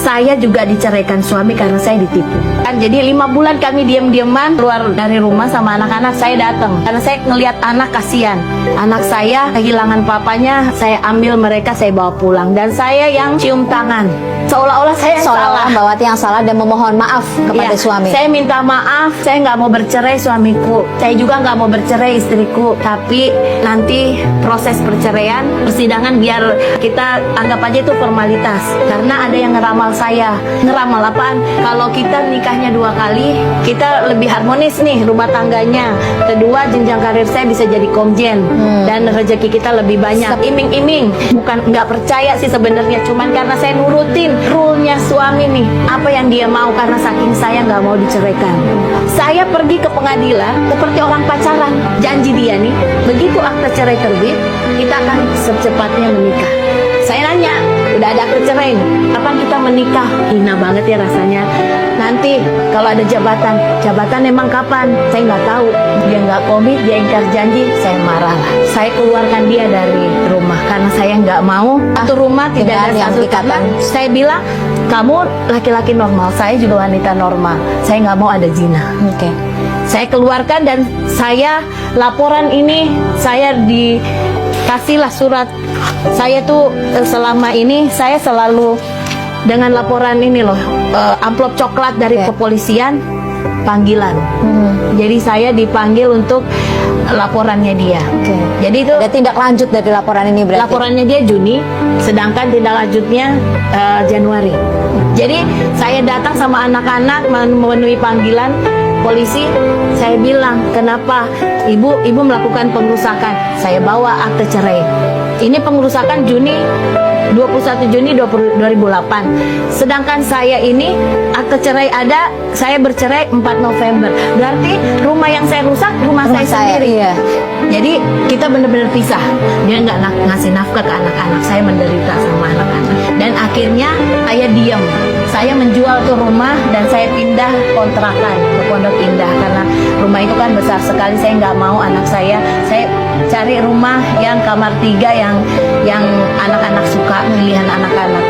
Saya juga diceraikan suami karena saya ditipu. Kan jadi 5 bulan kami diam-diaman keluar dari rumah sama anak-anak. Saya datang karena saya ngelihat anak kasihan. Anak saya kehilangan papanya, saya ambil mereka, saya bawa pulang dan saya yang cium tangan. Seolah-olah saya yang salah. Mbak Wati yang salah dan memohon maaf kepada Iya, suami. Saya minta maaf, saya nggak mau bercerai suamiku. Saya juga nggak mau bercerai istriku. Tapi nanti proses perceraian, persidangan biar kita anggap aja itu formalitas. Karena ada yang ngeramal saya. Ngeramal apaan? Kalau kita nikahnya 2 kali, kita lebih harmonis nih rumah tangganya. Kedua, jenjang karir saya bisa jadi komjen dan rezeki kita lebih banyak. Iming-iming, bukan nggak percaya sih sebenarnya, cuman karena saya nurutin rule-nya suami nih, apa yang dia mau karena saking saya nggak mau diceraikan. Saya pergi ke pengadilan seperti orang pacaran, janji dia nih, begitu akta cerai terbit, kita akan secepatnya menikah. Saya nanya, udah ada akta cerai nih, kapan kita menikah? Hina banget ya rasanya. Nanti kalau ada jabatan emang kapan? Saya nggak tahu. Dia nggak komit, dia ingkar janji, saya marah lah. Saya keluarkan dia dari rumah karena saya nggak mau. Satu rumah tidak ada yang satu ikatan. Saya bilang, kamu laki-laki normal, saya juga wanita normal. Saya nggak mau ada zina. Oke. Saya keluarkan dan saya laporan ini, saya dikasihlah surat. Saya tuh selama ini saya selalu dengan laporan ini loh, amplop coklat dari kepolisian, panggilan. Jadi saya dipanggil untuk laporannya dia. Jadi itu Ada tindak lanjut dari laporan ini berarti? laporannya dia Juni, sedangkan tindak lanjutnya Januari. Jadi saya datang sama anak-anak memenuhi panggilan polisi. Saya bilang, kenapa ibu melakukan pengerusakan? Saya bawa akte cerai. Ini pengerusakan 21 Juni 2008. Sedangkan saya ini akte cerai ada, saya bercerai 4 November. Berarti rumah yang saya rusak rumah saya sendiri. Iya. Jadi kita benar-benar pisah. Dia nggak ngasih nafkah ke anak-anak. Saya menderita sama anak-anak. Dan akhirnya saya diam. Saya menjual tuh rumah dan saya pindah kontrakan ke Pondok Indah karena rumah itu kan besar sekali. Saya nggak mau anak saya cari rumah yang kamar 3 yang anak-anak suka, pilihan anak-anak.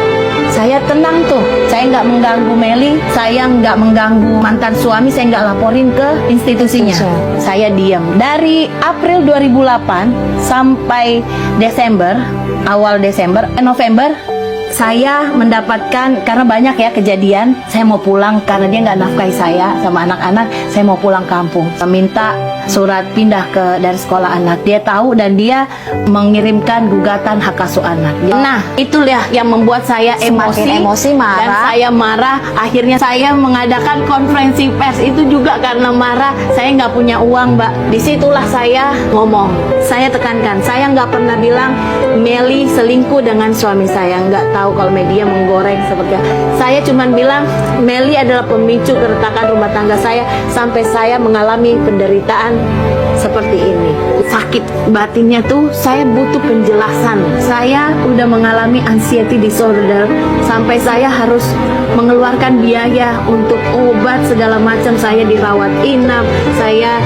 Saya tenang tuh, saya nggak mengganggu Meli, saya nggak mengganggu mantan suami, saya nggak laporin ke institusinya. Saya diam. Dari April 2008 sampai awal November, saya mendapatkan, karena banyak ya kejadian, saya mau pulang karena dia nggak nafkahi saya sama anak-anak, saya mau pulang kampung. Minta surat pindah dari sekolah anak. Dia tahu dan dia mengirimkan gugatan hak asuh anak. Nah, itulah yang membuat saya Semakin emosi, marah. dan saya marah. Akhirnya saya mengadakan konferensi pers itu juga karena marah. Saya nggak punya uang, Mbak. Disitulah saya ngomong. Saya tekankan, saya nggak pernah bilang Meli selingkuh dengan suami saya. Nggak tahu kalau media menggoreng seperti itu. Saya cuma bilang Meli adalah pemicu keretakan rumah tangga saya sampai saya mengalami penderitaan seperti ini. Sakit batinnya tuh saya butuh penjelasan. Saya udah mengalami anxiety disorder sampai saya harus mengeluarkan biaya untuk obat segala macam. Saya dirawat inap, saya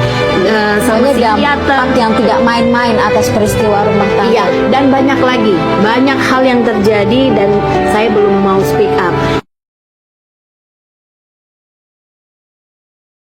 sama psikiater yang tidak main-main atas peristiwa rumah tangga. Iya, dan banyak lagi, banyak hal yang terjadi dan saya belum mau speak up.